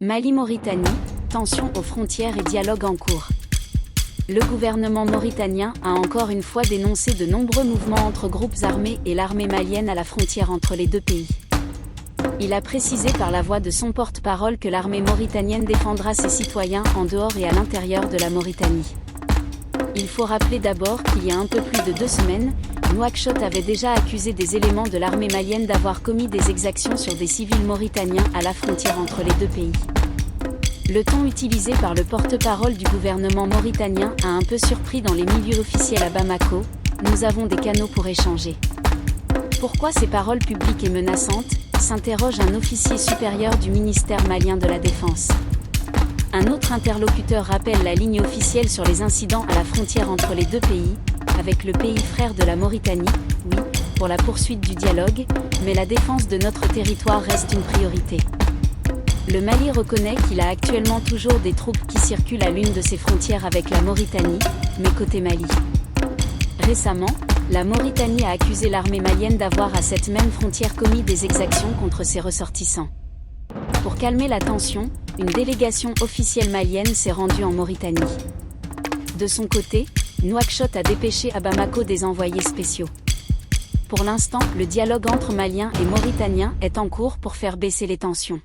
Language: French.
Mali-Mauritanie, tensions aux frontières et dialogue en cours. Le gouvernement mauritanien a encore une fois dénoncé de nombreux mouvements entre groupes armés et l'armée malienne à la frontière entre les deux pays. Il a précisé par la voix de son porte-parole que l'armée mauritanienne défendra ses citoyens en dehors et à l'intérieur de la Mauritanie. Il faut rappeler d'abord qu'il y a un peu plus de 2 semaines, Nouakchott avait déjà accusé des éléments de l'armée malienne d'avoir commis des exactions sur des civils mauritaniens à la frontière entre les deux pays. Le ton utilisé par le porte-parole du gouvernement mauritanien a un peu surpris dans les milieux officiels à Bamako. Nous avons des canaux pour échanger. Pourquoi ces paroles publiques et menaçantes, s'interroge un officier supérieur du ministère malien de la Défense. Un autre interlocuteur rappelle la ligne officielle sur les incidents à la frontière entre les deux pays, avec le pays frère de la Mauritanie, oui, pour la poursuite du dialogue, mais la défense de notre territoire reste une priorité. Le Mali reconnaît qu'il a actuellement toujours des troupes qui circulent à l'une de ses frontières avec la Mauritanie, mais côté Mali. Récemment, la Mauritanie a accusé l'armée malienne d'avoir à cette même frontière commis des exactions contre ses ressortissants. Pour calmer la tension, une délégation officielle malienne s'est rendue en Mauritanie. De son côté, Nouakchott a dépêché à Bamako des envoyés spéciaux. Pour l'instant, le dialogue entre Maliens et Mauritaniens est en cours pour faire baisser les tensions.